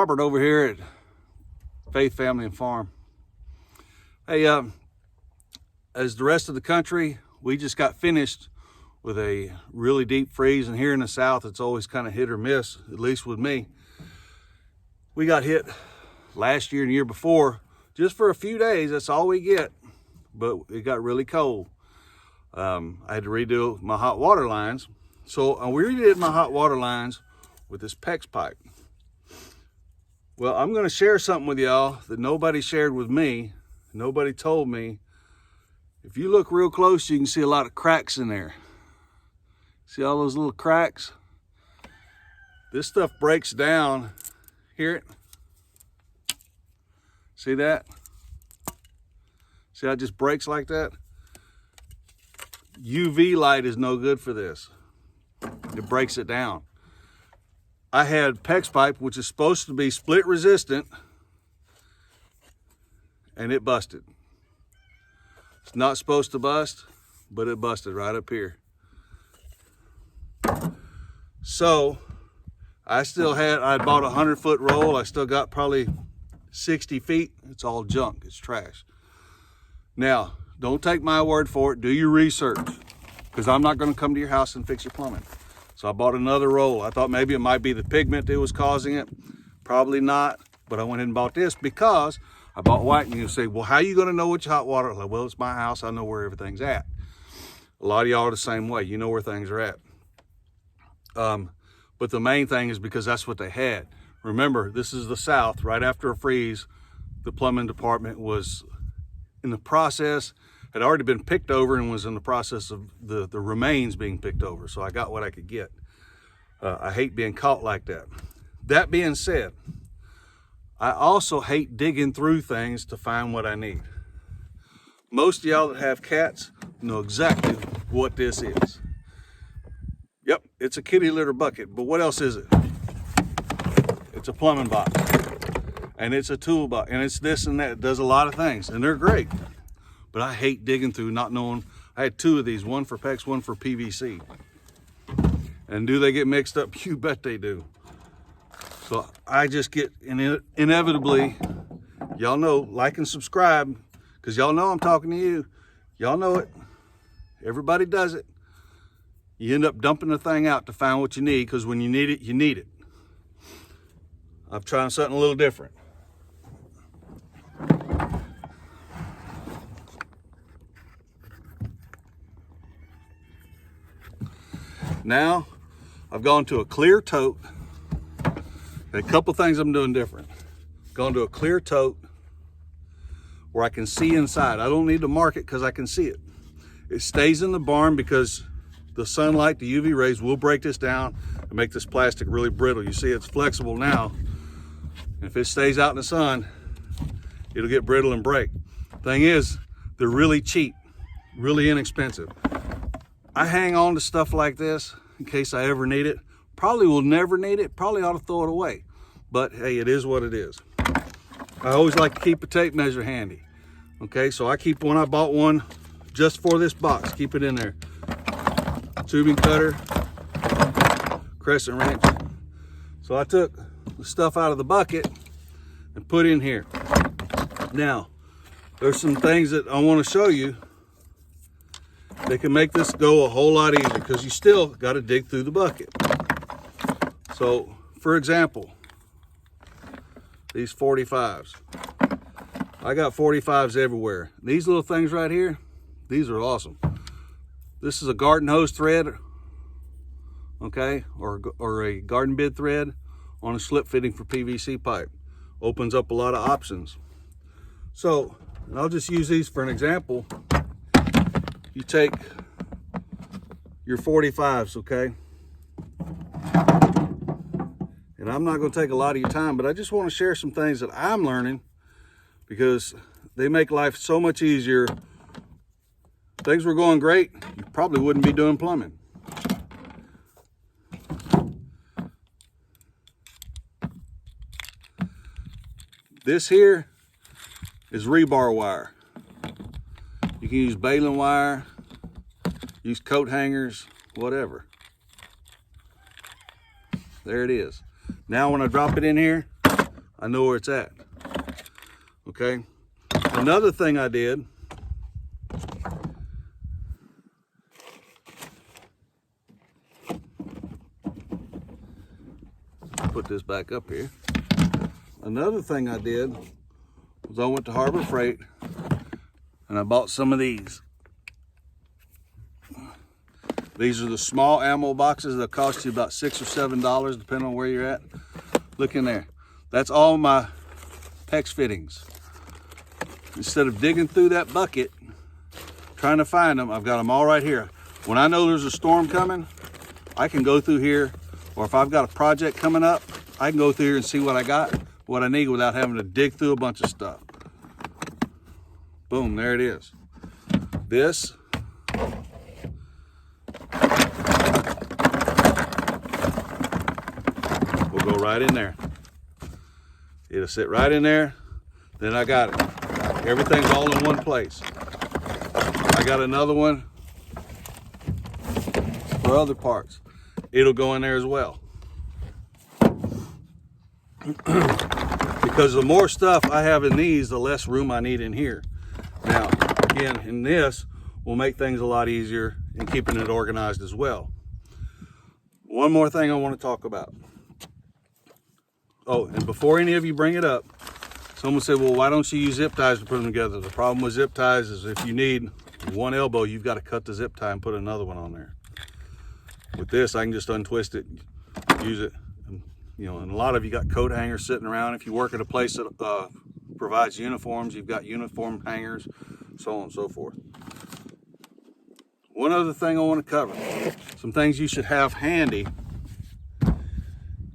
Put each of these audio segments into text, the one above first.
Robert over here at Faith Family and Farm. Hey, as the rest of the country, we just got finished with a really deep freeze, and here in the South, it's always kind of hit or miss, at least with me. We got hit last year and the year before, just for a few days, that's all we get, but it got really cold. I had to redo my hot water lines. So I redid my hot water lines with this PEX pipe. Well, I'm gonna share something with y'all that nobody shared with me. Nobody told me. If you look real close, you can see a lot of cracks in there. See all those little cracks? This stuff breaks down. Hear it? See that? See how it just breaks like that? UV light is no good for this. It breaks it down. I had PEX pipe, which is supposed to be split resistant, and it busted. It's not supposed to bust, but it busted right up here. So I bought a 100-foot roll. I still got probably 60 feet. It's all junk, it's trash. Now, don't take my word for it, do your research, because I'm not gonna come to your house and fix your plumbing. So I bought another roll. I thought maybe it might be the pigment that was causing it. Probably not, but I went ahead and bought this because I bought white. And you say, well, how are you gonna know which hot water? Like, well, it's my house, I know where everything's at. A lot of y'all are the same way, you know where things are at. But the main thing is because that's what they had. Remember, this is the South. Right after a freeze, the plumbing department was in the process, had already been picked over and was in the process of the remains being picked over. So I got what I could get. I hate being caught like that. That being said, I also hate digging through things to find what I need. Most of y'all that have cats know exactly what this is. Yep, it's a kitty litter bucket, but what else is it? It's a plumbing box, and it's a toolbox, and it's this and that. It does a lot of things, and they're great. But I hate digging through, not knowing. I had two of these, one for PEX, one for PVC. And do they get mixed up? You bet they do. So I just get, inevitably, y'all know, like and subscribe, because y'all know I'm talking to you. Y'all know it. Everybody does it. You end up dumping the thing out to find what you need, because when you need it, you need it. I'm trying something a little different. Now, I've gone to a clear tote. A couple things I'm doing different. Gone to a clear tote where I can see inside. I don't need to mark it because I can see it. It stays in the barn because the sunlight, the UV rays will break this down and make this plastic really brittle. You see it's flexible now. If it stays out in the sun, it'll get brittle and break. Thing is, they're really cheap, really inexpensive. I hang on to stuff like this in case I ever need it. Probably will never need it, probably ought to throw it away. But hey, it is what it is. I always like to keep a tape measure handy. Okay, so I keep one, I bought one just for this box, keep it in there. Tubing cutter, crescent wrench. So I took the stuff out of the bucket and put in here. Now, there's some things that I want to show you. They can make this go a whole lot easier because you still got to dig through the bucket. So, for example, these 45s. I got 45s everywhere. These little things right here, these are awesome. This is a garden hose thread, okay, or a garden bed thread on a slip fitting for PVC pipe. Opens up a lot of options. So, and I'll just use these for an example. You take your 45s, okay? And I'm not gonna take a lot of your time, but I just wanna share some things that I'm learning because they make life so much easier. Things were going great, you probably wouldn't be doing plumbing. This here is rebar wire. You can use baling wire, use coat hangers, whatever. There it is. Now when I drop it in here, I know where it's at. Okay. Another thing I did, put this back up here. Another thing I did was I went to Harbor Freight and I bought some of these. These are the small ammo boxes that cost you about $6 or $7, depending on where you're at. Look in there. That's all my PEX fittings. Instead of digging through that bucket, trying to find them, I've got them all right here. When I know there's a storm coming, I can go through here, or if I've got a project coming up, I can go through here and see what I got, what I need, without having to dig through a bunch of stuff. Boom, there it is. This will go right in there. It'll sit right in there. Then I got it. Everything's all in one place. I got another one for other parts. It'll go in there as well. Because the more stuff I have in these, the less room I need in here. Now, again, in this will make things a lot easier in keeping it organized as well. One more thing I want to talk about. Oh, and before any of you bring it up, someone said, well, why don't you use zip ties to put them together? The problem with zip ties is if you need one elbow, you've got to cut the zip tie and put another one on there. With this, I can just untwist it, use it. You know, and a lot of you got coat hangers sitting around. If you work at a place that provides uniforms, you've got uniform hangers, so on and so forth. One other thing I want to cover, some things you should have handy.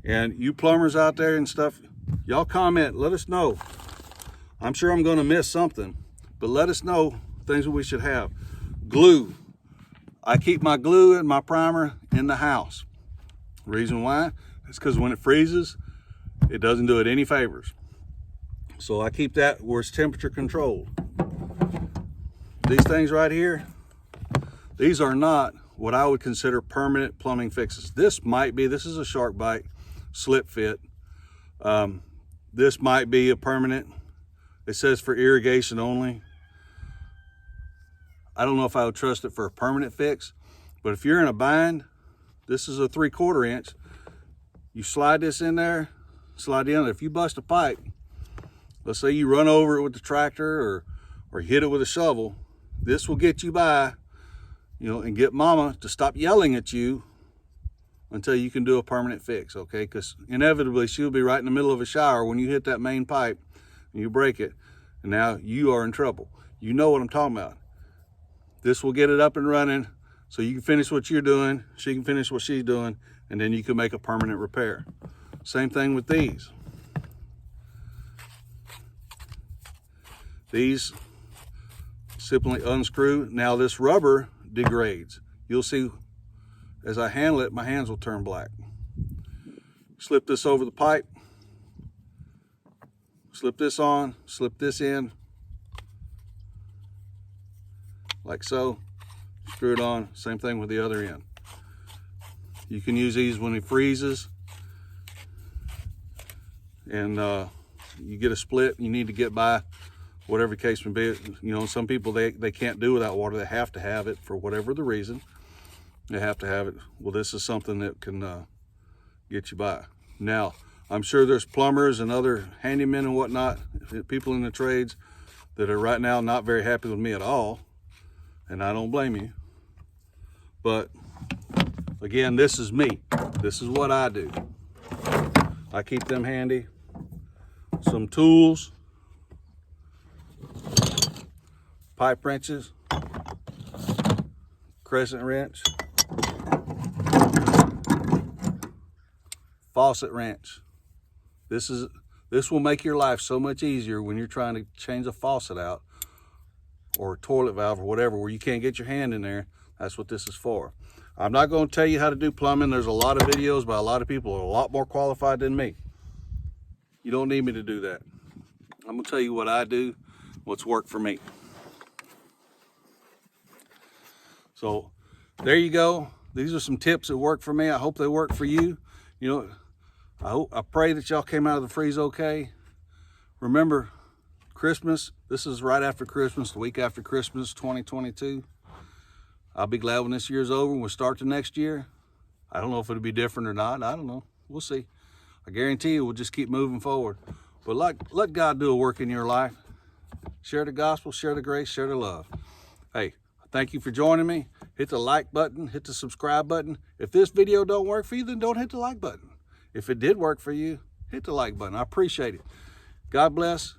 And you plumbers out there and stuff, y'all comment, let us know. I'm sure I'm going to miss something, but let us know things that we should have. Glue. I keep my glue and my primer in the house. Reason why? It's because when it freezes, it doesn't do it any favors. So I keep that where it's temperature controlled. These things right here, these are not what I would consider permanent plumbing fixes. This is a Shark Bite slip fit. This might be a permanent. It says for irrigation only. I don't know if I would trust it for a permanent fix, but if you're in a bind, this is a 3/4 inch. You slide this in there, slide in. If you bust a pipe, let's say you run over it with the tractor or hit it with a shovel, this will get you by, you know, and get mama to stop yelling at you until you can do a permanent fix, okay? Because inevitably she'll be right in the middle of a shower when you hit that main pipe and you break it, and now you are in trouble. You know what I'm talking about. This will get it up and running so you can finish what you're doing, she can finish what she's doing, and then you can make a permanent repair. Same thing with these. These simply unscrew. Now this rubber degrades. You'll see as I handle it, my hands will turn black. Slip this over the pipe, slip this on, slip this in, like so, screw it on, same thing with the other end. You can use these when it freezes and you get a split, you need to get by, whatever the case may be. You know, some people, they can't do without water, they have to have it for whatever the reason. They have to have it. Well, this is something that can get you by. Now, I'm sure there's plumbers and other handymen and whatnot, people in the trades that are right now not very happy with me at all, and I don't blame you. But again, this is me. This is what I do. I keep them handy. Some tools, pipe wrenches, crescent wrench, faucet wrench. This will make your life so much easier when you're trying to change a faucet out or a toilet valve or whatever, where you can't get your hand in there. That's what this is for. I'm not going to tell you how to do plumbing. There's a lot of videos by a lot of people who are a lot more qualified than me. You don't need me to do that. I'm going to tell you what I do, what's worked for me. So there you go. These are some tips that work for me. I hope they work for you. You know, I pray that y'all came out of the freeze okay. Remember, Christmas, this is right after Christmas, the week after Christmas, 2022. I'll be glad when this year's over and we'll start the next year. I don't know if it'll be different or not. I don't know. We'll see. I guarantee you we'll just keep moving forward. But let God do a work in your life. Share the gospel, share the grace, share the love. Hey, thank you for joining me. Hit the like button, hit the subscribe button. If this video don't work for you, then don't hit the like button. If it did work for you, hit the like button. I appreciate it. God bless.